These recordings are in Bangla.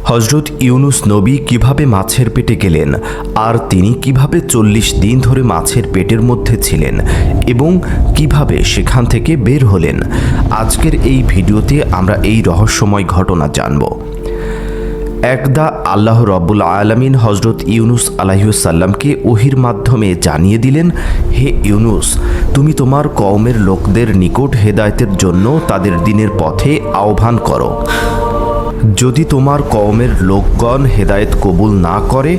হজরত ইউনুস নবী কিভাবে মাছের পেটে গেলেন আর তিনি কিভাবে ৪০ দিন ধরে মাছের পেটের মধ্যে ছিলেন এবং কিভাবে সেখান থেকে বের হলেন, আজকের এই ভিডিওতে আমরা এই রহস্যময় ঘটনা জানব। একদা আল্লাহ রব্বুল আলামিন হজরত ইউনুস আলাইহিসসালামকে ওহির মাধ্যমে জানিয়ে দিলেন, হে ইউনুস, তুমি তোমার কওমের লোকদের নিকট হেদায়েতের জন্য তাদের দ্বীনের পথে আহ্বান করো। যদি তোমার কওমের লোকগণ হেদায়েত কবুল না করে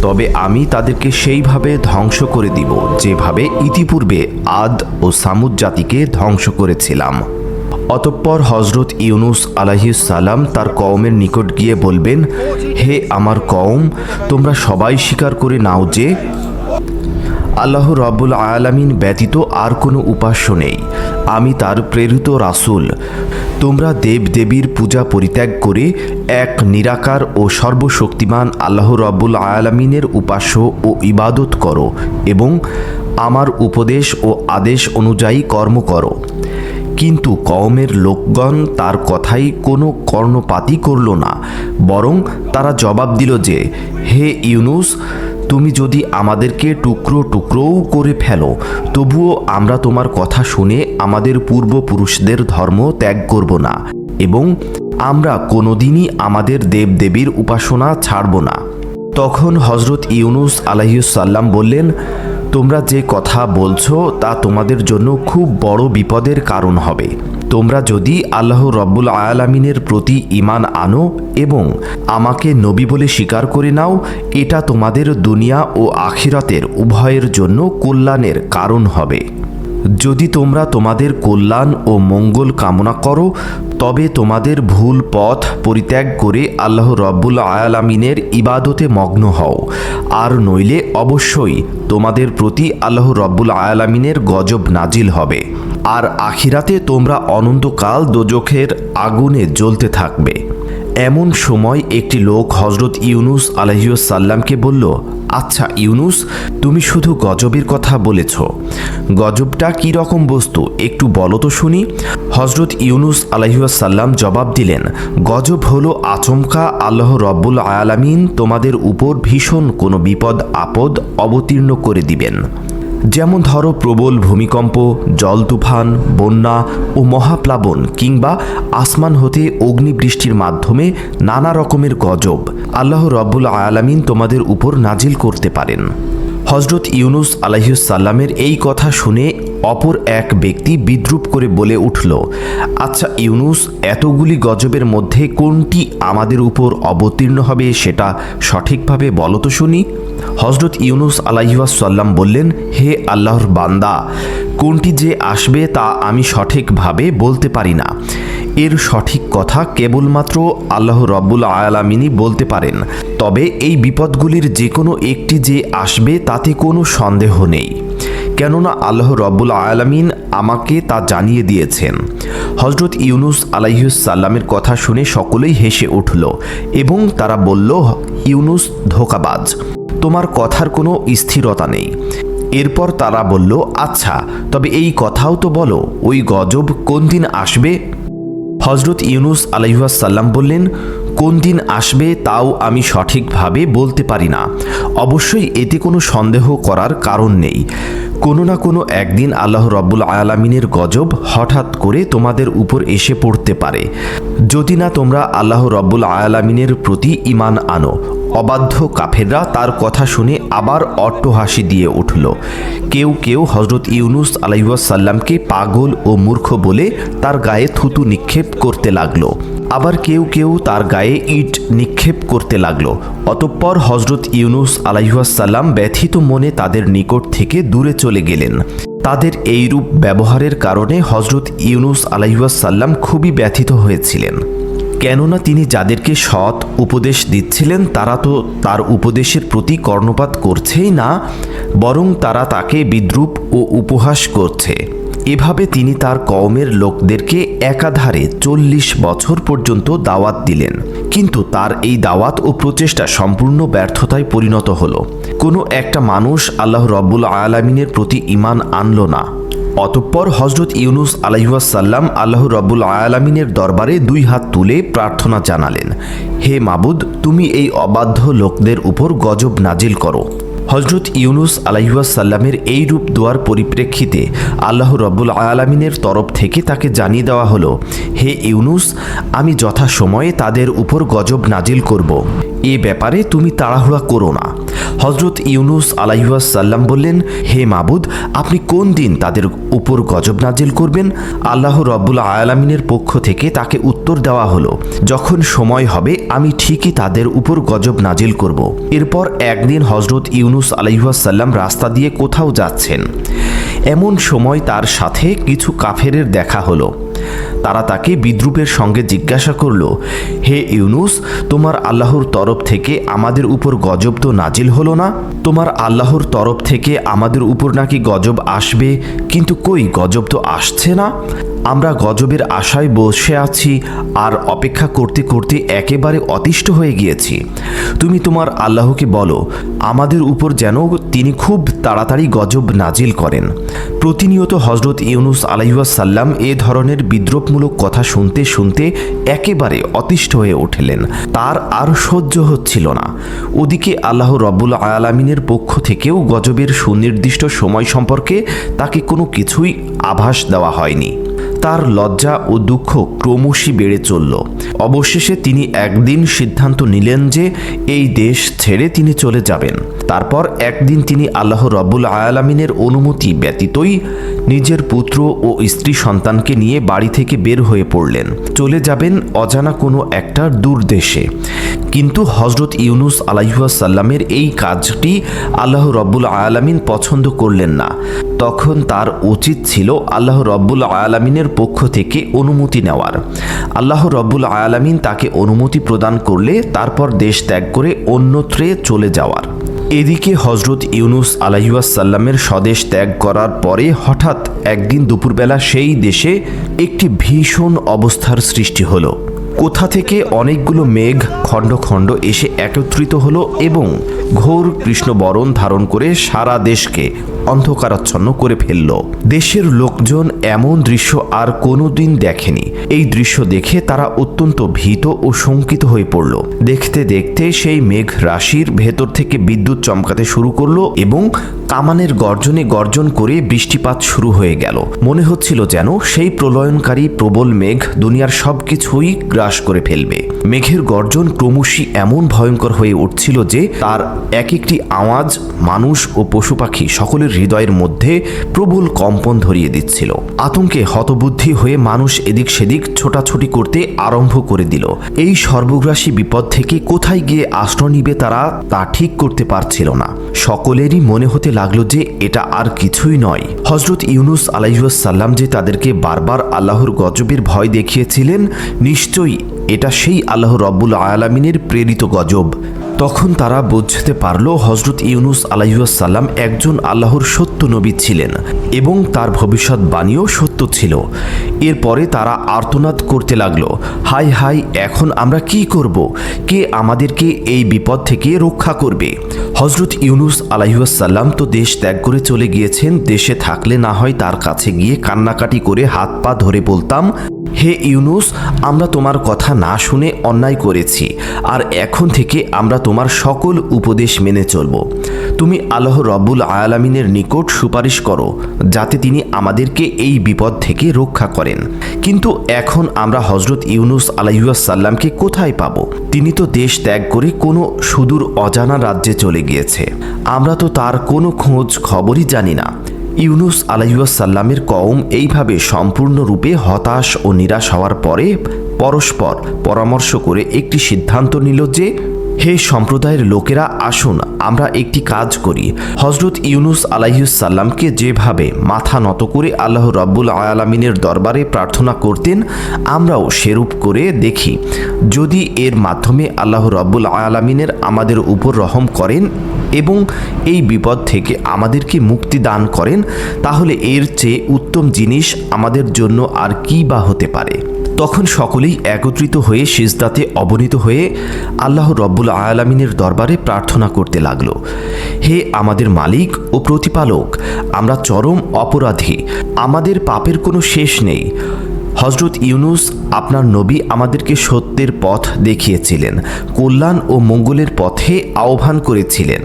তবে আমি তাদেরকে সেইভাবে ধ্বংস করে দিব যেভাবে ইতিপূর্বে আদ ও সামুদ জাতিকে ধ্বংস করেছিলাম। অতঃপর হজরত ইউনুস আলাইহিসসালাম তার কওমের নিকট গিয়ে বলবেন, হে আমার কওম, তোমরা সবাই স্বীকার করে নাও যে আল্লাহ রব্বুল আলামিন ব্যতীত আর কোনো উপাস্য নেই, আমি তার প্রেরিত রাসূল। তোমরা দেবদেবীর পূজা পরিত্যাগ করে এক নিরাকার ও সর্বশক্তিমান আল্লাহ রব্বুল আলামিনের উপাস্য ও ইবাদত করো এবং আমার উপদেশ ও আদেশ অনুযায়ী কর্ম করো। কিন্তু কওমের লোকগণ তার কথাই কোনো কর্ণপাতই করল না, বরং তারা জবাব দিল যে, হে ইউনুস, তুমি যদি আমাদেরকে টুকরো টুকরোও করে ফেলো তবুও আমরা তোমার কথা শুনে আমাদের পূর্বপুরুষদের ধর্ম ত্যাগ করব না এবং আমরা কোনোদিনই আমাদের দেবদেবীর উপাসনা ছাড়ব না। তখন হজরত ইউনুস আলাইহিসসালাম বললেন, তোমরা যে কথা বলছো তা তোমাদের জন্য খুব বড় বিপদের কারণ হবে। তোমরা যদি আল্লাহ রব্বুল আলামিনের প্রতি ঈমান আনো এবং আমাকে নবী বলে স্বীকার করে নাও, এটা তোমাদের দুনিয়া ও আখিরাতের উভয়ের জন্য কল্যাণের কারণ হবে। যদি তোমরা তোমাদের কল্যাণ ও মঙ্গল কামনা করো তবে তোমাদের ভুল পথ পরিত্যাগ করে আল্লাহ রব্বুল আলামিনের ইবাদতে মগ্ন হও, আর নইলে অবশ্যই তোমাদের প্রতি আল্লাহ রব্বুল আলামিনের গজব নাজিল হবে, আর আখিরাতে তোমরা অনন্তকাল দোজখের আগুনে জ্বলতে থাকবে। এমন সময় একটি লোক হজরত ইউনুস আলাইহিসসালামকে বলল, আচ্ছা ইউনুস, তুমি শুধু গজবের কথা বলেছ, গজবটা কী রকম বস্তু একটু বলো তো শুনি। হজরত ইউনুস আলাইহিসসালাম জবাব দিলেন, গজব হলো আচমকা আল্লাহ রব্বুল আলামিন তোমাদের উপর ভীষণ কোনো বিপদ আপদ অবতীর্ণ করে দিবেন। যেমন ধরো প্রবল ভূমিকম্প, জল তুফান, বন্যা ও মহাপ্লাবন কিংবা আসমান হতে অগ্নিবৃষ্টির মাধ্যমে নানা রকমের গজব আল্লাহ রব্বুল আলামিন তোমাদের উপর নাজিল করতে পারেন। হজরত ইউনুস আলাইহিসসালামের এই কথা শুনে অপর এক ব্যক্তি বিদ্রূপ করে বলে উঠল, আচ্ছা ইউনুস, এতগুলি গজবের মধ্যে কোনটি আমাদের উপর অবতীর্ণ হবে সেটা সঠিকভাবে বলো তো শুনি। হজরত ইউনুস আলাইহিসসালাম বললেন, হে আল্লাহর বান্দা, কোনটি যে আসবে তা আমি সঠিকভাবে বলতে পারি না। এর সঠিক কথা কেবলমাত্র আল্লাহ রব্বুল আলামিনই বলতে পারেন। তবে এই বিপদগুলির যে কোনো একটি যে আসবে তাতে কোনো সন্দেহ নেই, কেননা আল্লাহ রব্বুল আলামিন আমাকে তা জানিয়ে দিয়েছেন। হজরত ইউনুস আলাইহিসসালামের কথা শুনে সকলেই হেসে উঠল এবং তারা বলল, ইউনুস ধোঁকাবাজ, তোমার কথার কোনো স্থিরতা নেই। এরপর তারা বলল, আচ্ছা তবে এই কথাও তো বলো, ওই গজব কোন দিন আসবে। হজরত ইউনুস আলাইহিসসালাম বললেন, কোন দিন আসবে তাও আমি সঠিকভাবে বলতে পারি না, অবশ্যই এতে কোনো সন্দেহ করার কারণ নেই। কোনো না কোনো একদিন আল্লাহ রব্বুল আলামিনের গজব হঠাৎ করে তোমাদের উপর এসে পড়তে পারে, যদি না তোমরা আল্লাহ রব্বুল আলামিনের প্রতি ঈমান আনো। অবাধ্য কাফেররা তার কথা শুনে আবার অট্টহাসি দিয়ে উঠল। কেউ কেউ হজরত ইউনুস আলাইহিসসালামকে পাগল ও মূর্খ বলে তার গায়ে থুতু নিক্ষেপ করতে লাগলো, আবার কেউ কেউ তার গায়ে ইট নিক্ষেপ করতে লাগলো। অতঃপর হজরত ইউনুস আলাইহিসসালাম ব্যথিত মনে তাদের নিকট থেকে দূরে চলে গেলেন। তাদের এইরূপ ব্যবহারের কারণে হজরত ইউনুস আলাইহিসসালাম খুবই ব্যথিত হয়েছিলেন, কেননা তিনি যাদেরকে সৎ উপদেশ দিচ্ছিলেন তারা তো তার উপদেশের প্রতি কর্ণপাত করছেই না, বরং তারা তাকে বিদ্রূপ ও উপহাস করছে। এভাবে তিনি তার কওমের লোকদেরকে একাধারে ৪০ বছর পর্যন্ত দাওয়াত দিলেন, কিন্তু তার এই দাওয়াত ও প্রচেষ্টা সম্পূর্ণ ব্যর্থতায় পরিণত হলো। কোনো একটা মানুষ আল্লাহ রব্বুল আলামিনের প্রতি ঈমান আনল না। অতঃপর হজরত ইউনুস আলাইহিসসালাম আল্লাহ রাব্বুল আলামিনের দরবারে 2 হাত তুলে প্রার্থনা জানালেন, হে মাবুদ, তুমি এই অবাধ্য লোকদের উপর গজব নাজিল করো। হজরত ইউনুস আলাইহিসসালামের এই রূপ দোয়ার পরিপ্রেক্ষিতে আল্লাহ রাব্বুল আলামিনের তরফ থেকে তাকে জানিয়ে দেওয়া হলো, হে ইউনুস, আমি যথাসময়ে তাদের উপর গজব নাজিল করব। এ ব্যাপারে তুমি তাড়াহুড়া করো না। হজরত ইউনুস আলাইহিসসালাম বললেন, হে মাবুদ, আপনি কোন দিন তাদের উপর গজব নাজিল করবেন? আল্লাহ রাব্বুল আলামিনের পক্ষ থেকে তাকে উত্তর দেওয়া হলো, যখন সময় হবে আমি ঠিকই তাদের উপর গজব নাজিল করব। এরপর একদিন হজরত ইউনুস আলাইহিসসালাম রাস্তা দিয়ে কোথাও যাচ্ছেন। এমন সময় তার সাথে কিছু কাফেরের দেখা হলো। তারা তাকে বিদ্রূপের সঙ্গে জিজ্ঞাসা করল, হে ইউনুস, তোমার আল্লাহর তরফ থেকে আমাদের উপর গজব তো নাজিল হলো না? তোমার আল্লাহর তরফ থেকে আমাদের উপর নাকি গজব আসবে, কিন্তু কই গজব তো আসছে না। আমরা গজবের আশায় বসে আছি আর অপেক্ষা করতে করতে একেবারে অতিষ্ঠ হয়ে গিয়েছি। তুমি তোমার আল্লাহকে বলো আমাদের উপর যেন তিনি খুব তাড়াতাড়ি গজব নাজিল করেন। প্রতিনিয়ত হজরত ইউনুস আলাইহিসসালাম এ ধরনের বিদ্রূপমূলক কথা শুনতে শুনতে একেবারে অতিষ্ঠ হয়ে উঠলেন। তার আর সহ্য হচ্ছিল না। ওদিকে আল্লাহ রাব্বুল আলামিনের পক্ষ থেকেও গজবের সুনির্দিষ্ট সময় সম্পর্কে তাকে কোনো কিছুই আভাস দেওয়া হয়নি। তার লজ্জা ও দুঃখ ক্রমশই বেড়ে চলল। অবশেষে তিনি একদিন সিদ্ধান্ত নিলেন যে এই দেশ ছেড়ে তিনি চলে যাবেন। তারপর একদিন তিনি আল্লাহ রাব্বুল আলামিনের অনুমতি ব্যতীতই নিজের পুত্র ও স্ত্রী সন্তানকে নিয়ে বাড়ি থেকে বের হয়ে পড়লেন। চলে যাবেন অজানা কোনো একটা দূর দেশে। কিন্তু হজরত ইউনুস আলাইহিসসালামের এই কাজটি আল্লাহ রাব্বুল আলামিন পছন্দ করলেন না। তখন তার উচিত ছিল আল্লাহ রাব্বুল আলামিনের পক্ষ থেকে অনুমতি নেওয়ার। আল্লাহ রাব্বুল আলামিন তাকে অনুমতি প্রদান করলে তারপর দেশ ত্যাগ করে অন্যত্রে চলে যাওয়ার। এদিকে হজরত ইউনুস আলাইহিসসালামের স্বদেশ ত্যাগ করার পরে হঠাৎ একদিন দুপুরবেলা সেই দেশে একটি ভীষণ অবস্থার সৃষ্টি হলো। কোথা থেকে অনেকগুলো মেঘ খণ্ড খণ্ড এসে একত্রিত হলো এবং ঘোর কৃষ্ণবরণ ধারণ করে সারা দেশকে অন্ধকারাচ্ছন্ন করে ফেলল। দেশের লোকজন এমন দৃশ্য আর কোনোদিন দেখেনি। এই দৃশ্য দেখে তারা অত্যন্ত ভীত ও শঙ্কিত হয়ে পড়ল। দেখতে দেখতে সেই মেঘ রাশির ভেতর থেকে বিদ্যুৎ চমকাতে শুরু করলো এবং কামানের গর্জনে গর্জন করে বৃষ্টিপাত শুরু হয়ে গেল। মনে হচ্ছিল যেন সেই প্রলয়নকারী প্রবল মেঘ দুনিয়ার সবকিছুই গ্রাস করে ফেলবে। মেঘের গর্জন ক্রমশই এমন ভয়ঙ্কর হয়ে উঠছিল যে তার এক একটি আওয়াজ মানুষ ও পশু পাখি সকলের হৃদয়ের মধ্যে প্রবল কম্পন ধরিয়ে দিচ্ছিল। আতঙ্কে হতবুদ্ধি হয়ে মানুষ এদিক সেদিক ছোটাছুটি করতে আরম্ভ করে দিল। এই সর্বগ্রাসী বিপদ থেকে কোথায় গিয়ে আশ্রয় নিবে তারা তা ঠিক করতে পারছিল না। সকলেরই মনে হতে লাগলো যে এটা আর কিছুই নয়। হজরত ইউনুস আলাইহিসসালাম যে তাদেরকে বারবার আল্লাহর গজবের ভয় দেখিয়েছিলেন, নিশ্চয়ই এটা সেই আল্লাহ রাব্বুল আলামিনের প্রেরিত গজব। তখন তারা বুঝতে পারল হজরত ইউনুস আলাইহিসসালাম একজন আল্লাহর সত্য নবী ছিলেন এবং তার ভবিষ্যৎবাণীও সত্য ছিল। এরপরে তারা আর্তনাদ করতে লাগলো, হায় হায়, এখন আমরা কি করব? কে আমাদেরকে এই বিপদ থেকে রক্ষা করবে? হজরত ইউনুস আলাইহিসসালাম তো দেশ ত্যাগ করে চলে গিয়েছেন। দেশে থাকলে না হয় তার কাছে গিয়ে কান্নাকাটি করে হাত পা ধরে বলতাম, হে ইউনুস, আমরা তোমার কথা না শুনে অন্যায় করেছি, আর এখন থেকে আমরা তোমার সকল উপদেশ মেনে চলব। তুমি আল্লাহ রাব্বুল আলামিনের নিকট সুপারিশ করো যাতে তিনি আমাদেরকে এই বিপদ থেকে রক্ষা করেন। কিন্তু এখন আমরা হজরত ইউনুস আলাইহিসসালামকে কোথায় পাবো? তিনি তো দেশ ত্যাগ করে কোনো সুদূর অজানা রাজ্যে চলে গিয়েছে। আমরা তো তার কোনো খোঁজ খবরই জানি না। ইউনুস আলাইহিসসালামের কওম এইভাবে সম্পূর্ণরূপে হতাশ ও নিরাশ হওয়ার পরে পরস্পর পরামর্শ করে একটি সিদ্ধান্ত নিল যে, হে সম্প্রদায়ের লোকেরা, আসুন আমরা একটি কাজ করি। হজরত ইউনুস আলাইহিসসালামকে যেভাবে মাথা নত করে আল্লাহ রাব্বুল আলামিনের দরবারে প্রার্থনা করতেন, আমরাও সেরূপ করে দেখি। যদি এর মাধ্যমে আল্লাহ রাব্বুল আলামিনের আমাদের উপর রহম করেন এবং এই বিপদ থেকে আমাদেরকে মুক্তি দান করেন, তাহলে এর চেয়ে উত্তম জিনিস আমাদের জন্য আর কি বা হতে পারে। তখন সকলেই একত্রিত হয়ে সিজদাতে অবনীত হয়ে আল্লাহ রব্বুল আলামিনের দরবারে প্রার্থনা করতে লাগলো, হে আমাদের মালিক ও প্রতিপালক, আমরা চরম অপরাধী, আমাদের পাপের কোনো শেষ নেই। হজরত ইউনুস আপনার নবী আমাদেরকে সত্যের পথ দেখিয়েছিলেন, কল্যাণ ও মঙ্গলের পথে আহ্বান করেছিলেন,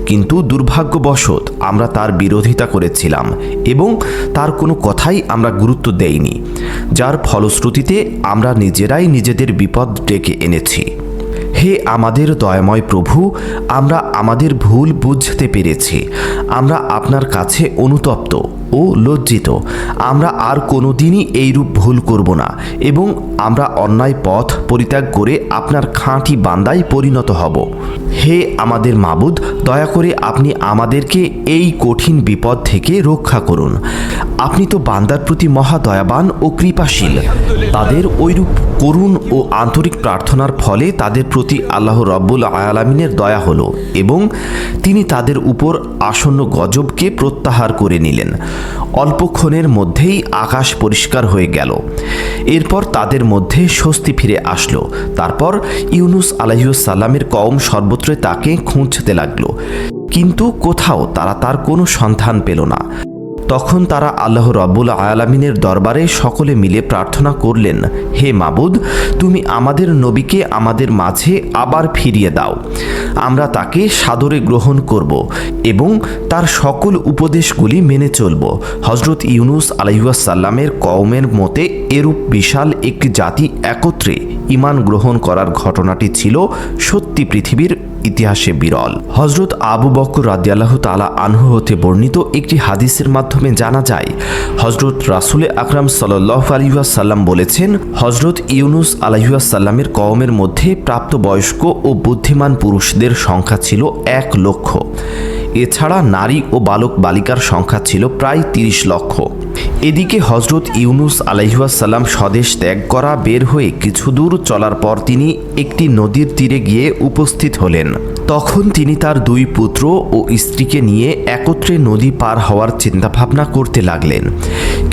কিন্তু দুর্ভাগ্যবশত আমরা তার বিরোধিতা করেছিলাম এবং তার কোনো কথাই আমরা গুরুত্ব দেইনি, যার ফলশ্রুতিতে আমরা নিজেরাই নিজেদের বিপদ ডেকে এনেছি। হে আমাদের দয়াময় প্রভু, আমরা আমাদের ভুল বুঝতে পেরেছি, আমরা আপনার কাছে অনুতপ্ত ও লজ্জিত, আমরা আর কোনোদিনই এইরূপ ভুল করব না এবং আমরা অন্যায় পথ পরিত্যাগ করে আপনার খাঁটি বান্দায় পরিণত হব। হে আমাদের মাবুদ, দয়া করে আপনি আমাদেরকে এই কঠিন বিপদ থেকে রক্ষা করুন। আপনি তো বান্দার প্রতি মহা দয়াবান ও কৃপাশীল। তাদের ওইরূপ করুণ ও আন্তরিক প্রার্থনার ফলে তাদের প্রতি আল্লাহ রব্বুল আলামিনের দয়া হলো এবং তিনি তাদের উপর আসন্ন গজবকে প্রত্যাহার করে নিলেন। অল্পক্ষণের মধ্যেই আকাশ পরিষ্কার হয়ে গেল। এরপর তাদের মধ্যে স্বস্তি ফিরে আসলো। তারপর ইউনুস আলাইহিস সালামের কওম সর্বত্র তাকে খুঁজতে লাগলো, কিন্তু কোথাও তারা তার কোনো সন্ধান পেল না। তখন তারা আল্লাহ রব্বুল আলামিনের দরবারে সকলে মিলে প্রার্থনা করলেন, হে মাবুদ, তুমি আমাদের নবীকে আমাদের মাঝে আবার ফিরিয়ে দাও, আমরা তাকে সাদরে গ্রহণ করব এবং তার সকল উপদেশগুলি মেনে চলব। হজরত ইউনুস আলাইহিস সালামের কওমের মতে এরূপ বিশাল একটি জাতি একত্রে ঈমান গ্রহণ করার ঘটনাটি ছিল সত্যি পৃথিবীর ইতিহাসে বিরল। হজরত আবু বকর রাদিয়াল্লাহু তাআলা আনহু হতে বর্ণিত একটি হাদিসের মাধ্যমে জানা যায়, হজরত রাসূল আকরাম সাল্লাল্লাহু আলাইহি ওয়াসাল্লাম বলেছেন, হজরত ইউনুস আলাইহিস সালামের কওমের মধ্যে প্রাপ্তবয়স্ক ও বুদ্ধিমান পুরুষদের সংখ্যা ছিল 1 লক্ষ। এছাড়া নারী ও বালক বালিকার সংখ্যা ছিল প্রায় 30 লক্ষ। এদিকে হজরত ইউনুস আলাইহিস সালাম স্বদেশ ত্যাগ করা বের হয়ে কিছু দূর চলার পর তিনি একটি নদীর তীরে গিয়ে উপস্থিত হলেন। তখন তিনি তার 2 পুত্র ও স্ত্রীকে নিয়ে একত্রে নদী পার হওয়ার চিন্তাভাবনা করতে লাগলেন,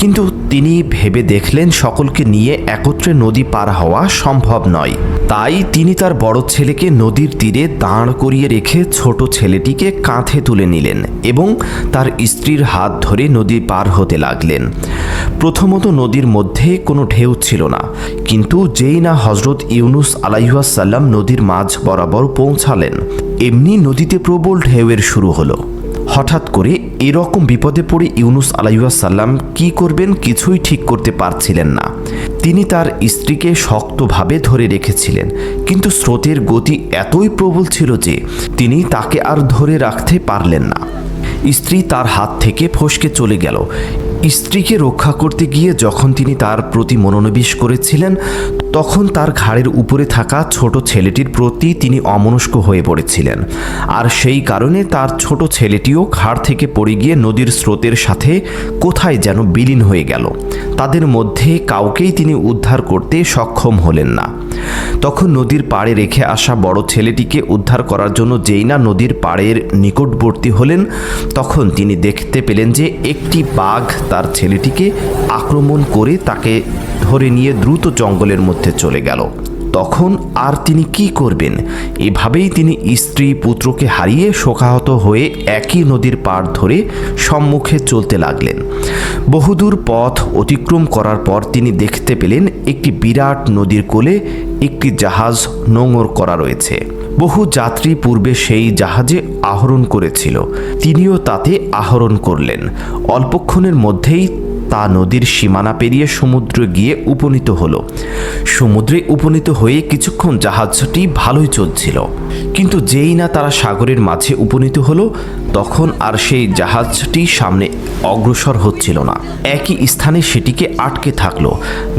কিন্তু তিনি ভেবে দেখলেন সকলকে নিয়ে একত্রে নদী পার হওয়া সম্ভব নয়। তাই তিনি তার বড় ছেলেকে নদীর তীরে দাঁড় করিয়ে রেখে ছোট ছেলেটিকে কাঁধে তুলে নিলেন এবং তার স্ত্রীর হাত ধরে নদী পার হতে লাগলেন। প্রথমত নদীর মধ্যে কোনো ঢেউ ছিল না, কিন্তু যেই না হজরত ইউনুস আলাইহিস সালাম নদীর মাঝ বরাবর পৌঁছালেন, এমনি নদীতে প্রবল ঢেউয়ের শুরু হলো। হঠাৎ করে এরকম বিপদে পড়ে ইউনুস আলাইহিস সালাম কি করবেন কিছুই ঠিক করতে পারছিলেন না। তিনি তার স্ত্রীকে শক্তভাবে ধরে রেখেছিলেন, কিন্তু স্রোতের গতি এতই প্রবল ছিল যে তিনি তাকে আর ধরে রাখতে পারলেন না। স্ত্রী তার হাত থেকে ফসকে চলে গেল। স্ত্রীকে রক্ষা করতে গিয়ে যখন তিনি তার প্রতি মনোনিবেশ করেছিলেন, তখন তার ঘাড়ের উপরে থাকা ছোট ছেলেটির প্রতি তিনি অমনস্ক হয়ে পড়েছিলেন, আর সেই কারণে তার ছোট ছেলেটিও ঘাড় থেকে পড়ে গিয়ে নদীর স্রোতের সাথে কোথায় যেন বিলীন হয়ে গেল। তাদের মধ্যে কাউকেই তিনি উদ্ধার করতে সক্ষম হলেন না। তখন নদীর পাড়ে রেখে আসা বড় ছেলেটিকে উদ্ধার করার জন্য যেই না নদীর পাড়ের নিকটবর্তী হলেন, তখন তিনি দেখতে পেলেন যে একটি বাঘ তার ছেলেটিকে আক্রমণ করে তাকে ধরে নিয়ে দ্রুত জঙ্গলের মধ্যে চলে গেল। তখন আর তিনি কি করবেন? এভাবেই তিনি স্ত্রী পুত্রকে হারিয়ে শোকাহত হয়ে একই নদীর পাড় ধরে সম্মুখে চলতে লাগলেন। বহুদূর পথ অতিক্রম করার পর তিনি দেখতে পেলেন একটি বিরাট নদীর কোলে একটি জাহাজ নোঙর করা রয়েছে। বহু যাত্রী পূর্বে সেই জাহাজে আরোহণ করেছিল, তিনিও তাতে আরোহণ করলেন। অল্পক্ষণের মধ্যেই তা নদীর সীমানা পেরিয়ে সমুদ্রে গিয়ে উপনীত হলো। সমুদ্রে উপনীত হয়ে কিছুক্ষণ জাহাজটি ভালোই চলছিল, কিন্তু যেই না তারা সাগরের মাঝে উপনীত হলো, তখন আর সেই জাহাজটি সামনে অগ্রসর হচ্ছিল না। একই স্থানে সেটিকে আটকে থাকলো।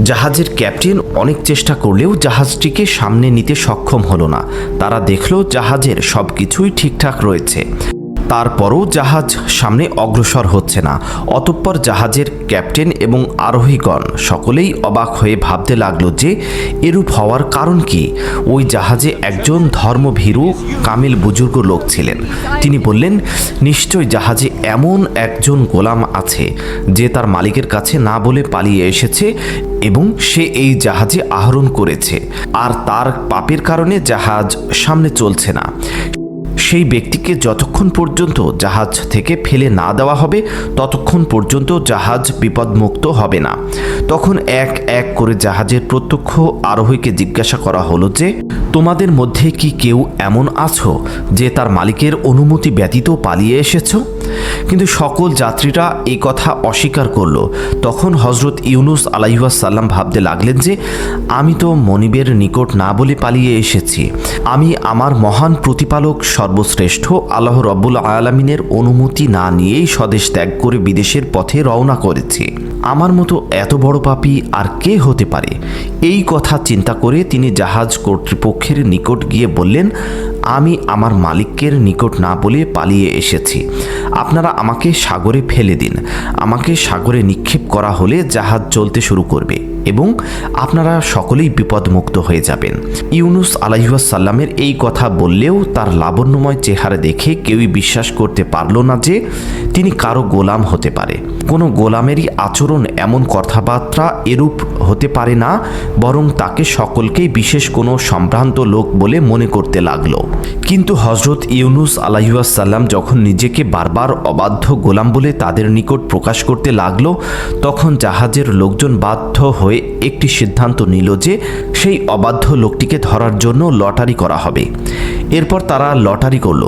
জাহাজের ক্যাপ্টেন অনেক চেষ্টা করলেও জাহাজটিকে সামনে নিতে সক্ষম হলো না। তারা দেখলো জাহাজের সব কিছুই ঠিকঠাক রয়েছে। তারপরও জাহাজ সামনে অগ্রসর হচ্ছে না। অতঃপর জাহাজের ক্যাপ্টেন এবং আরোহীগণ সকলেই অবাক হয়ে ভাবতে লাগলো যে এরূপ হওয়ার কারণ কি। ওই জাহাজে একজন ধর্মভীরু কামিল বুজুর্গ লোক ছিলেন। তিনি বললেন, নিশ্চয় জাহাজে এমন একজন গোলাম আছে যে তার মালিকের কাছে না বলে পালিয়ে এসেছে এবং সে এই জাহাজে আহরণ করেছে, আর তার পাপের কারণে জাহাজ সামনে চলছে না। সেই ব্যক্তিকে যতক্ষণ পর্যন্ত জাহাজ থেকে ফেলে না দেওয়া হবে ততক্ষণ পর্যন্ত জাহাজ বিপদমুক্ত হবে না। তখন এক এক করে জাহাজের প্রত্যক্ষ আরোহীকে জিজ্ঞাসা করা হলো যে, তোমাদের মধ্যে কি কেউ এমন আছো যে তার মালিকের অনুমতি ব্যতীত পালিয়ে এসেছ? কিন্তু সকল যাত্রীরা এই কথা অস্বীকার করল। তখন হজরত ইউনুস আলাইহিসসালাম ভাবতে লাগলেন যে, আমি তো মনিবের নিকট না বলে পালিয়ে এসেছি। আমি আমার মহান প্রতিপালক সর্বশ্রেষ্ঠ আল্লাহ রব্বুল আলামিনের অনুমতি না নিয়েই স্বদেশ ত্যাগ করে বিদেশের পথে রওনা করেছি। আমার মতো এত বড় পাপী আর কে হতে পারে? এই কথা চিন্তা করে তিনি জাহাজ কর্তৃপক্ষের নিকট গিয়ে বললেন, আমি আমার মালিকের নিকট না বলে পালিয়ে এসেছি। আপনারা আমাকে সাগরে ফেলে দিন। আমাকে সাগরে নিক্ষেপ করা হলে জাহাজ চলতে শুরু করবে এবং আপনারা সকলেই বিপদমুক্ত হয়ে যাবেন। ইউনুস আলাইহিসসালামের এই কথা বললেও তার লাবণ্যময় চেহারা দেখে কেউই বিশ্বাস করতে পারল না যে তিনি কারো গোলাম হতে পারে। কোনো গোলামেরই আচরণ এমন কথাবার্তা এরূপ হতে পারে না, বরং তাকে সকলকেই বিশেষ কোনো সম্ভ্রান্ত লোক বলে মনে করতে লাগলো। কিন্তু হজরত ইউনুস আলাইহিসসালাম যখন নিজেকে বারবার অবাধ্য গোলাম বলে তাদের নিকট প্রকাশ করতে লাগলো, তখন জাহাজের লোকজন বাধ্য হয়ে একটি সিদ্ধান্ত নিল যে সেই অবাধ্য লোকটিকে ধরার জন্য লটারি করা হবে। এরপর তারা লটারি করল,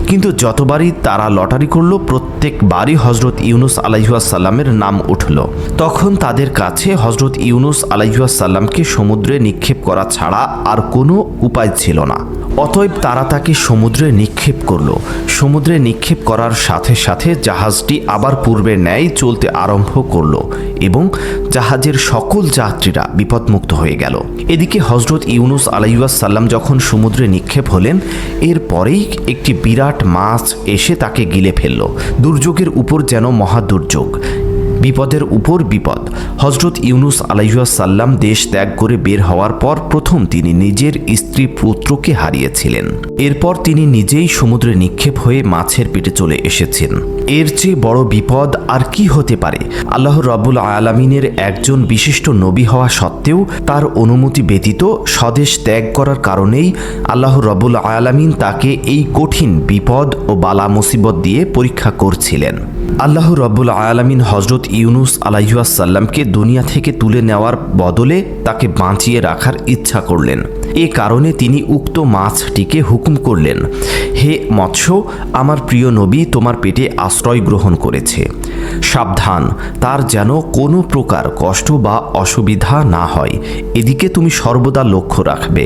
কিন্তু যতবারই তারা লটারি করল প্রত্যেকবারই হজরত ইউনুস আলাইহিসসালামের নাম উঠল। তখন তাদের কাছে হজরত ইউনুস আলাইহিসসালামকে সমুদ্রে নিক্ষেপ করা ছাড়া আর কোনো উপায় ছিল না। অতএব তারা তাকে সমুদ্রে নিক্ষেপ করল। সমুদ্রে নিক্ষেপ করার সাথে সাথে জাহাজটি আবার পূর্বের ন্যায় চলতে আরম্ভ করল এবং জাহাজের সকল যাত্রীরা বিপদমুক্ত হয়ে গেল। এদিকে হজরত ইউনুস আলাইহিসসালাম যখন সমুদ্রে নিক্ষেপ হলেন, এরপরেই একটি বিরাট মাছ এসে তাকে গিলে ফেলল। দুর্যোগের উপর যেন মহাদুর্যোগ, বিপদের উপর বিপদ। হজরত ইউনুস আলাইহিসসালাম দেশ ত্যাগ করে বের হওয়ার পর প্রথম তিনি নিজের স্ত্রী পুত্রকে হারিয়েছিলেন। এরপর তিনি নিজেই সমুদ্রে নিক্ষেপ হয়ে মাছের পেটে চলে এসেছেন। এর চেয়ে বড় বিপদ আর কি হতে পারে? আল্লাহ রাব্বুল আলামিনের একজন বিশিষ্ট নবী হওয়া সত্ত্বেও তার অনুমতি ব্যতীত স্বদেশ ত্যাগ করার কারণেই আল্লাহ রাব্বুল আলামিন তাকে এই কঠিন বিপদ ও বালা মুসিবত দিয়ে পরীক্ষা করছিলেন। আল্লাহ রাব্বুল আলামিন হজরত ইউনুস আলাইহিসসালামকে দুনিয়া থেকে তুলে নেওয়ার বদলে তাকে বাঁচিয়ে রাখার ইচ্ছা করলেন। এ কারণে তিনি উক্ত মাছটিকে হুকুম করলেন, হে মৎস্য, আমার প্রিয় নবী তোমার পেটে আশ্রয় গ্রহণ করেছে। সাবধান, তার যেন কোনো প্রকার কষ্ট বা অসুবিধা না হয়, এদিকে তুমি সর্বদা লক্ষ্য রাখবে।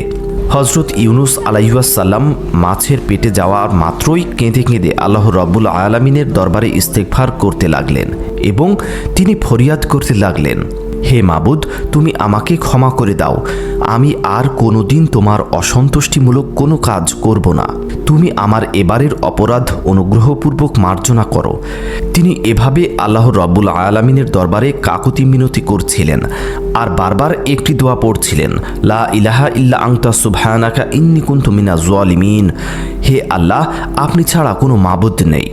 হজরত ইউনুস আলাইহিসসালাম মাছের পেটে যাওয়ার মাত্রই কেঁদে কেঁদে আল্লাহ রাব্বুল আলামিনের দরবারে ইস্তেগফার করতে লাগলেন এবং তিনি ফরিয়াদ করতে লাগলেন, হে মাবুদ, তুমি আমাকে ক্ষমা করে দাও। আমি আর কোনোদিন তোমার অসন্তুষ্টিমূলক কোনো কাজ করব না। তুমি আমার এবারের অপরাধ অনুগ্রহপূর্বক মার্জনা করো। তিনি এভাবে আল্লাহ রাব্বুল আলামিনের দরবারে কাকুতি মিনতি করছিলেন আর বারবার একটি দোয়া পড়ছিলেন, লা ইলাহা ইল্লা আনতা সুবহানাকা ইন্নী কুনতু মিনাজ জালিমিন। হে আল্লাহ, আপনি ছাড়া কোনো মাবুদ নেই,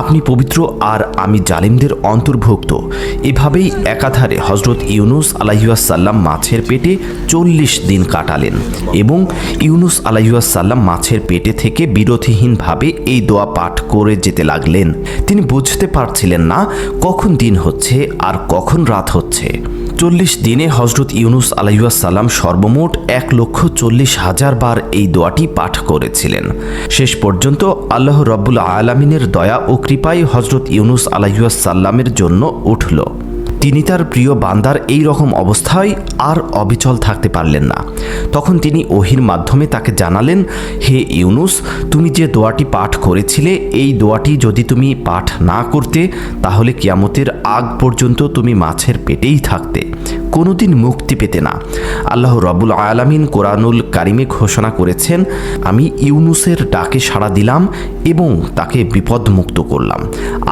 আপনি পবিত্র আর আমি জালিমদের অন্তর্ভুক্ত। এভাবেই একাধারে হজরত ইউনুস আলাইহিসসালাম মাছের পেটে 40 দিন কাটালেন এবং ইউনুস আলাইহিসসালাম মাছের পেটে থেকে বিরতিহীনভাবে এই দোয়া পাঠ করে যেতে লাগলেন। তিনি বুঝতে পারছিলেন না কখন দিন হচ্ছে আর কখন রাত হচ্ছে। 40 দিনে হজরত ইউনুস আলাইহিসসালাম সর্বমোট 1,40,000 বার এই দোয়াটি পাঠ করেছিলেন। শেষ পর্যন্ত আল্লাহ রাব্বুল আলামিনের দয়া ও কৃপায় হজরত ইউনুস আলাইহিসসালামের জন্য উঠল। তিনি তার প্রিয় বান্দার এই রকম অবস্থায় আর অবিচল থাকতে পারলেন না। তখন তিনি ওহির মাধ্যমে তাকে জানালেন, হে ইউনুস, তুমি যে দোয়াটি পাঠ করেছিলে এই দোয়াটি যদি তুমি পাঠ না করতে তাহলে কিয়ামতের আগ পর্যন্ত তুমি মাছের পেটেই থাকতে, কোনোদিন মুক্তি পেতে না। আল্লাহ রাব্বুল আলামিন কোরআনুল কারিমে ঘোষণা করেছেন, আমি ইউনুসের ডাকে সাড়া দিলাম এবং তাকে বিপদমুক্ত করলাম,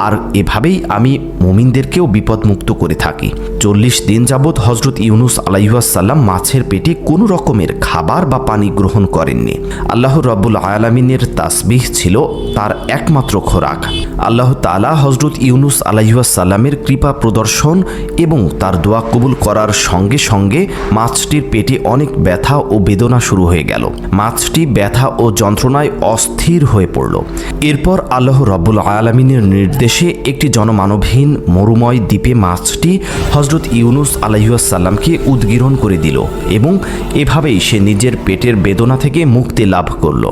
আর এভাবেই আমি মুমিনদেরকেও বিপদমুক্ত করে থাকি। 40 দিন যাবৎ হজরত ইউনুস আলাইহিসসালাম মাছের পেটে কোনো রকমের খাবার বা পানি গ্রহণ করেননি। আল্লাহ রাব্বুল আলামিনের তাসবিহ ছিল তার একমাত্র খোরাক। আল্লাহ তাআলা হজরত ইউনুস আলাইহিসসালামের কৃপা প্রদর্শন এবং তার দোয়া কবুল করার সঙ্গে সঙ্গে মাছটির পেটে অনেক ব্যথা ও বেদনা শুরু হয়ে গেল। মাছটি ব্যথা ও যন্ত্রণায় অস্থির হয়ে পড়ল। এরপর আল্লাহ রাব্বুল আলামিনের নির্দেশে একটি জনমানবহীন মরুময় দ্বীপে মাছটি হজরত ইউনুস আলাইহিসসালামকে উদ্গীরণ করে দিল এবং এভাবেই সে নিজের পেটের বেদনা থেকে মুক্তি লাভ করল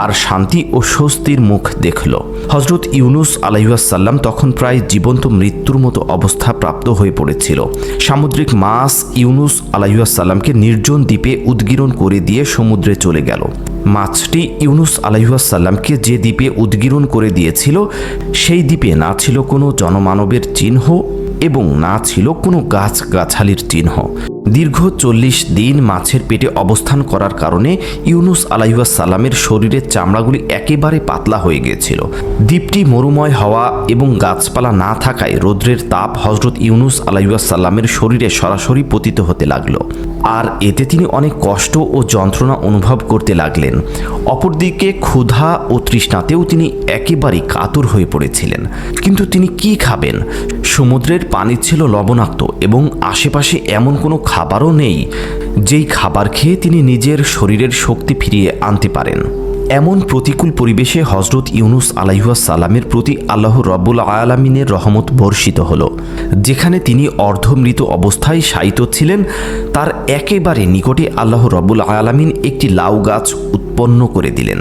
আর শান্তি ও স্বস্তির মুখ দেখল। হজরত ইউনুস আলাইহিসসালাম তখন প্রায় জীবন্ত মৃত্যুর মতো অবস্থা প্রাপ্ত হয়ে পড়েছিল। সামুদ্রিক মাছ ইউনুস আলাইহিসসালামকে নির্জন দ্বীপে উদ্গীরণ করে দিয়ে সমুদ্রে চলে গেল। মাছটি ইউনুস আলাইহিসসালামকে যে দ্বীপে উদ্গীরণ করে দিয়েছিল সেই দ্বীপে না ছিল কোনো জনমানবের চিহ্ন এবং না ছিল কোনো গাছগাছালির চিহ্ন। দীর্ঘ 40 দিন মাছের পেটে অবস্থান করার কারণে ইউনুস আলাইহিসসালামের শরীরের চামড়াগুলি একেবারে পাতলা হয়ে গিয়েছিল। দ্বীপটি মরুময় হওয়া এবং গাছপালা না থাকায় রৌদ্রের তাপ হজরত ইউনুস আলাইহিসসালামের শরীরে সরাসরি পতিত হতে লাগলো, আর এতে তিনি অনেক কষ্ট ও যন্ত্রণা অনুভব করতে লাগলেন। অপরদিকে ক্ষুধা ও তৃষ্ণাতেও তিনি একেবারেই কাতর হয়ে পড়েছিলেন। কিন্তু তিনি কি খাবেন? সমুদ্রের পানি ছিল লবণাক্ত এবং আশেপাশে এমন কোনো খাবারও নেই যেই খাবার খেয়ে তিনি নিজের শরীরের শক্তি ফিরিয়ে আনতে পারেন। এমন প্রতিকূল পরিবেশে হজরত ইউনুস আলাইহিসসালামের প্রতি আল্লাহ রাব্বুল আলামিনের রহমত বর্ষিত হলো। যেখানে তিনি অর্ধমৃত অবস্থায় শায়িত ছিলেন তার একেবারে নিকটে আল্লাহ রাব্বুল আলামিন একটি লাউ গাছ উৎপন্ন করে দিলেন।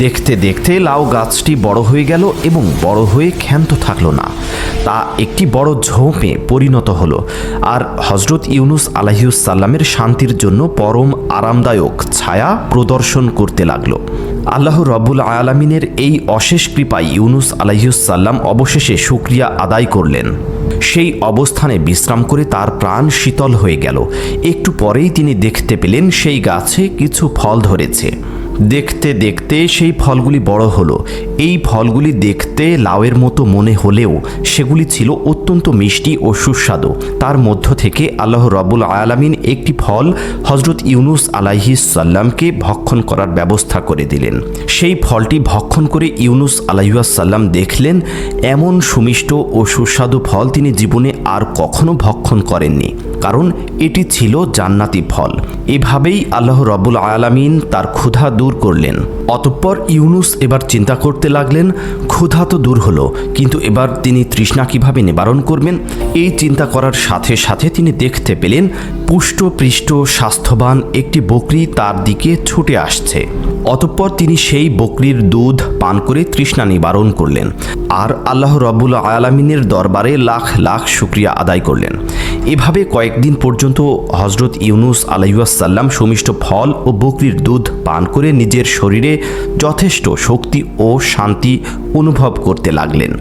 দেখতে দেখতে লাউ গাছটি বড় হয়ে গেল এবং বড় হয়ে ক্ষান্ত থাকলো না, তা একটি বড় ঝোপে পরিণত হলো আর হজরত ইউনুস আলাইহিসসালামের শান্তির জন্য পরম আরামদায়ক ছায়া প্রদর্শন করতে লাগলো। আল্লাহ রাব্বুল আলামিনের এই অশেষ কৃপায় ইউনুস আলাইহিসসালাম অবশেষে শুকরিয়া আদায় করলেন। সেই অবস্থানে বিশ্রাম করে তার প্রাণ শীতল হয়ে গেল। একটু পরেই তিনি দেখতে পেলেন সেই গাছে কিছু ফল ধরেছে। দেখতে দেখতে সেই ফলগুলি বড় হলো। এই ফলগুলি দেখতে লাউয়ের মতো মনে হলেও সেগুলি ছিল অত্যন্ত মিষ্টি ও সুস্বাদু। তার মধ্য থেকে আল্লাহ রাব্বুল আলামিন একটি ফল হজরত ইউনুস আলাইহিসসালামকে ভক্ষণ করার ব্যবস্থা করে দিলেন। সেই ফলটি ভক্ষণ করে ইউনুস আলাইহিসসালাম দেখলেন এমন সুমিষ্ট ও সুস্বাদু ফল তিনি জীবনে আর কখনো ভক্ষণ করেননি, কারণ এটি ছিল জান্নাতি ফল। এভাবেই আল্লাহ রাব্বুল আলামিন তার ক্ষুধা দূর করলেন। অতঃপর ইউনুস এবার চিন্তা করতে লাগলেন, ক্ষুধা তো দূর হলো, কিন্তু এবার তিনি তৃষ্ণা কিভাবে নিবারণ করবেন? এই চিন্তা করার সাথে সাথে তিনি দেখতে পেলেন পুষ্টপৃষ্ট স্বাস্থ্যবান একটি বকরি তার দিকে ছুটে আসছে। অতঃপর তিনি সেই বকরির দুধ পান করে তৃষ্ণা নিবারণ করলেন আর আল্লাহ রাব্বুল আলামিনের দরবারে লাখ লাখ শুকরিয়া আদায় করলেন। এভাবে কয়েকদিন পর্যন্ত হজরত ইউনুস আলাইহিসসালাম সুমিষ্ট ফল ও বকরির দুধ পান করে নিজের শরীরে যথেষ্ট শক্তি ও শান্তি অনুভব করতে লাগলেন।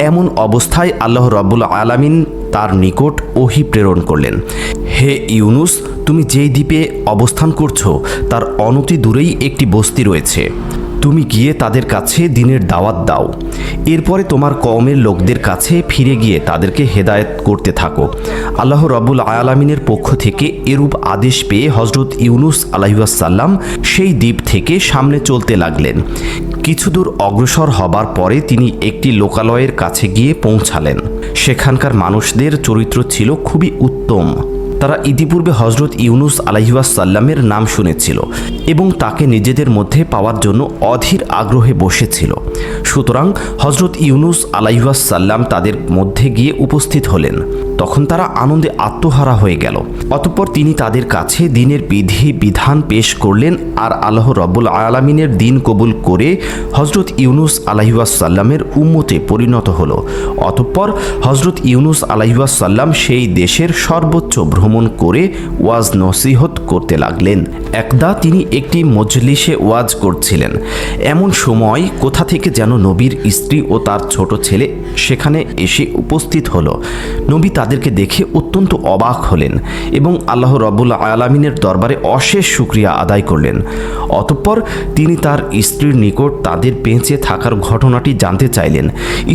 এমন অবস্থায় আল্লাহ রাব্বুল আলামিন তার নিকট ওহী প্রেরণ করলেন, হে ইউনুস, তুমি যেই দ্বীপে অবস্থান করছো তার অনতি দূরেই একটি বস্তি রয়েছে। তুমি গিয়ে তাদের কাছে দ্বীনের দাওয়াত দাও। এরপরে তোমার কওমের লোকদের কাছে ফিরে গিয়ে তাদেরকে হেদায়েত করতে থাকো। আল্লাহ রাব্বুল আলামিনের পক্ষ থেকে এরূপ আদেশ পেয়ে হজরত ইউনুস আলাইহিসসালাম সেই দ্বীপ থেকে সামনে চলতে লাগলেন। কিছু দূর অগ্রসর হবার পরে তিনি একটি লোকালয়ের কাছে গিয়ে পৌঁছালেন। সেখানকার মানুষদের চরিত্র ছিল খুবই উত্তম। তারা ইতিপূর্বে হজরত ইউনুস আলাইহিসসালামের নাম শুনেছিল এবং তাকে নিজেদের মধ্যে পাওয়ার জন্য অধীর আগ্রহে বসেছিল। সুতরাং হজরত ইউনুস আলাইহিসসালাম তাদের মধ্যে গিয়ে উপস্থিত হলেন। তখন তারা আনন্দে আত্মহারা হয়ে গেল। অতঃপর তিনি তাদের কাছে দিনের বিধি বিধান পেশ করলেন আর আল্লাহ রাব্বুল আলামিনের দিন কবুল করে হযরত ইউনুস আলাইহিসসালামের উম্মতে পরিণত হলো। অতঃপর হযরত ইউনুস আলাইহিসসালাম সেই দেশের সর্বোচ্চ ভ্রমণ করে ওয়াজ নসিহত করতে লাগলেন। একদা তিনি একটি মজলিসে ওয়াজ করছিলেন। এমন সময় কোথা থেকে যেন নবীর স্ত্রী ও তার ছোট ছেলে সেখানে এসে উপস্থিত হলো। নবী তাদেরকে দেখে অত্যন্ত অবাক হলেন এবং আল্লাহ রাব্বুল আলামিনের দরবারে অশেষ শুকরিয়া আদায় করলেন। অতঃপর তিনি তার স্ত্রীর নিকট তাদের বেঁচে থাকার ঘটনাটি জানতে চাইলেন।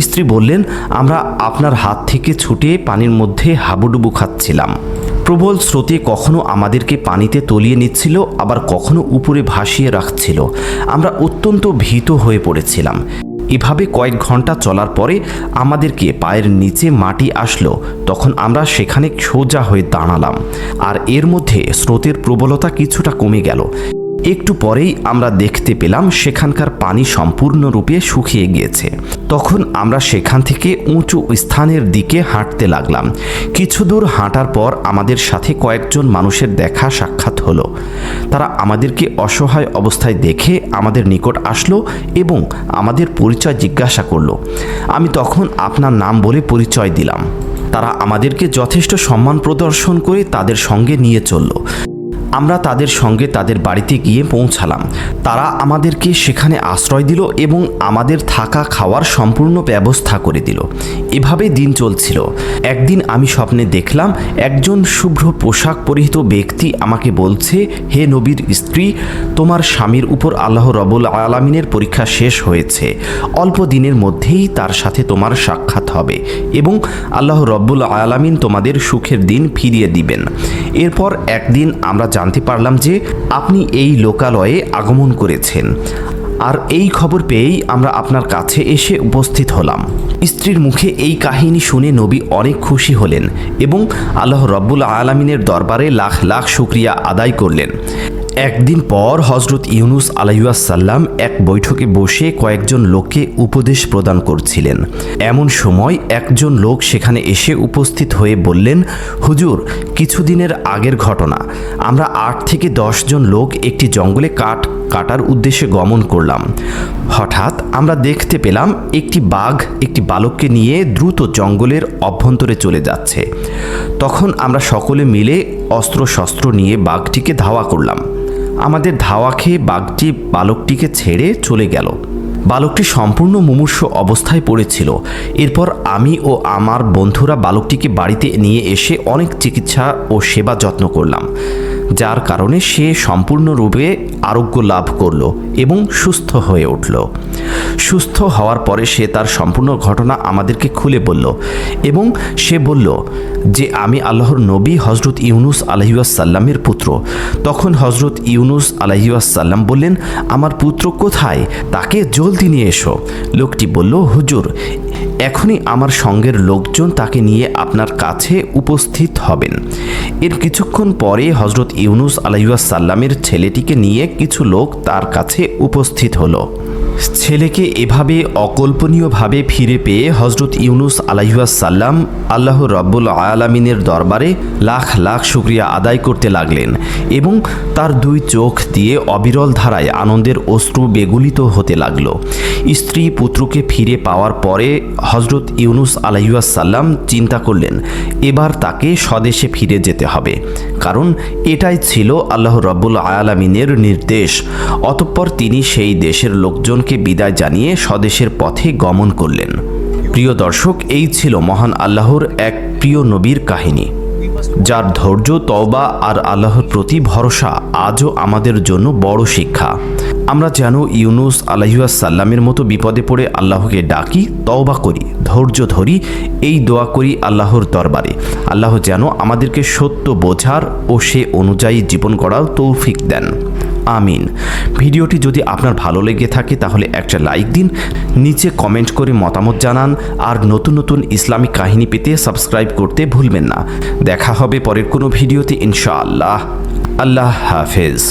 স্ত্রী বললেন, আমরা আপনার হাত থেকে ছুটে পানির মধ্যে হাবুডুবু খাচ্ছিলাম। প্রবল স্রোতে কখনো আমাদেরকে পানিতে তলিয়ে নিচ্ছিল, আবার কখনো উপরে ভাসিয়ে রাখছিল। আমরা অত্যন্ত ভীত হয়ে পড়েছিলাম। এভাবে কয়েক ঘন্টা চলার পরে আমাদেরকে পায়ের নিচে মাটি আসলো। তখন আমরা সেখানে সোজা হয়ে দাঁড়ালাম আর এর মধ্যে স্রোতের প্রবলতা কিছুটা কমে গেল। একটু পরেই আমরা দেখতে পেলাম সেখানকার পানি সম্পূর্ণরূপে শুকিয়ে গিয়েছে। তখন আমরা সেখান থেকে উঁচু স্থানের দিকে হাঁটতে লাগলাম। কিছু দূর হাঁটার পর আমাদের সাথে কয়েকজন মানুষের দেখা সাক্ষাৎ হলো। তারা আমাদেরকে অসহায় অবস্থায় দেখে আমাদের নিকট আসলো এবং আমাদের পরিচয় জিজ্ঞাসা করলো। আমি তখন আপনার নাম বলে পরিচয় দিলাম। তারা আমাদেরকে যথেষ্ট সম্মান প্রদর্শন করে তাদের সঙ্গে নিয়ে চলল। আমরা তাদের সঙ্গে তাদের বাড়িতে গিয়ে পৌঁছালাম। তারা আমাদেরকে সেখানে আশ্রয় দিল এবং আমাদের থাকা খাওয়ার সম্পূর্ণ ব্যবস্থা করে দিল। এভাবে দিন চলছিল। একদিন আমি স্বপ্নে দেখলাম একজন শুভ্র পোশাক পরিহিত ব্যক্তি আমাকে বলছে, হে নবীর স্ত্রী, তোমার স্বামীর উপর আল্লাহ রাব্বুল আলামিনের পরীক্ষা শেষ হয়েছে। অল্প দিনের মধ্যেই তার সাথে তোমার সাক্ষাৎ হবে এবং আল্লাহ রাব্বুল আলামিন তোমাদের সুখের দিন ফিরিয়ে দিবেন। এরপর একদিন আমরা জানতে পারলাম যে আপনি এই লোকালয়ে আগমন করেছেন, আর এই খবর পেয়েই আমরা আপনার কাছে এসে উপস্থিত হলাম। স্ত্রীর মুখে এই কাহিনী শুনে নবী অনেক খুশি হলেন এবং আল্লাহ রাব্বুল আলামিনের দরবারে লাখ লাখ শুকরিয়া আদায় করলেন। একদিন পর হযরত ইউনুস আলাইহিসসালাম এক বৈঠকে বসে কয়েকজন লোককে উপদেশ প্রদান করছিলেন। এমন সময় একজন লোক সেখানে এসে উপস্থিত হয়ে বললেন, হুজুর, কিছুদিনের আগের ঘটনা। আমরা 8 থেকে 10 জন লোক একটি জঙ্গলে কাঠ কাটার উদ্দেশ্যে গমন করলাম। হঠাৎ আমরা দেখতে পেলাম একটি বাঘ একটি বালককে নিয়ে দ্রুত জঙ্গলের অভ্যন্তরে চলে যাচ্ছে। তখন আমরা সকলে মিলে অস্ত্রশস্ত্র নিয়ে বাঘটিকে ধাওয়া করলাম। আমাদের ধাওয়া খেয়ে বাঘটি বালকটিকে ছেড়ে চলে গেল। বালকটি সম্পূর্ণ মুমূর্ষ অবস্থায় পড়েছিল। এরপর আমি ও আমার বন্ধুরা বালকটিকে বাড়িতে নিয়ে এসে অনেক চিকিৎসা ও সেবা যত্ন করলাম, যার কারণে সে সম্পূর্ণরূপে আরোগ্য লাভ করল এবং সুস্থ হয়ে উঠল। সুস্থ হওয়ার পরে সে তার সম্পূর্ণ ঘটনা আমাদেরকে খুলে বলল এবং সে বলল যে আমি আল্লাহর নবী হযরত ইউনুস আলাইহিসসালামের পুত্র। তখন হযরত ইউনুস আলাইহিসসালাম বললেন, আমার পুত্র কোথায়? তাকে জলদি নিয়ে এসো। লোকটি বলল, হুজুর, এখনই আমার সঙ্গের লোকজন তাকে নিয়ে আপনার কাছে উপস্থিত হবেন। এর কিছুক্ষণ পরে হযরত ইউনুস আলাইহিসসালামের ছেলেটিকে নিয়ে কিছু লোক তার কাছে উপস্থিত হলো। ছেলেকে এভাবে অকল্পনীয়ভাবে ফিরে পেয়ে হযরত ইউনুস আলাইহিসসালাম আল্লাহ রাব্বুল আলামিনের দরবারে লাখ লাখ শুকরিয়া আদায় করতে লাগলেন এবং তার 2 চোখ দিয়ে অবিরল ধারায় আনন্দের অশ্রু বেগুলিত হতে লাগলো। স্ত্রী পুত্রকে ফিরে পাওয়ার পরে হযরত ইউনুস আলাইহিসসালাম চিন্তা করলেন এবার তাকে স্বদেশে ফিরে যেতে হবে, কারণ এটাই ছিল আল্লাহ রাব্বুল আলামিনের নির্দেশ। অতঃপর তিনি সেই দেশের লোকজনকে বিদায় জানিয়ে স্বদেশের পথে গমন করলেন। প্রিয় দর্শক, এই ছিল মহান আল্লাহর এক প্রিয় নবীর কাহিনী, যার ধৈর্য, তওবা আর আল্লাহর প্রতি ভরসা আজও আমাদের জন্য বড় শিক্ষা। আমরা যেন ইউনুস আলাইহিসসালামের মতো বিপদে পড়ে আল্লাহকে ডাকি, তওবা করি, ধৈর্য ধরি, এই দোয়া করি আল্লাহর দরবারে আল্লাহ যেন আমাদেরকে সত্য বোঝার ও সে অনুযায়ী জীবন গড়ার তৌফিক দেন। আমিন। ভিডিওটি যদি আপনার ভালো লেগে থাকে তাহলে একটা লাইক দিন, নিচে কমেন্ট করে মতামত জানান, আর নতুন নতুন ইসলামিক কাহিনী পেতে সাবস্ক্রাইব করতে ভুলবেন না। দেখা হবে পরের কোনো ভিডিওতে ইনশাআল্লাহ। আল্লাহ হাফেজ।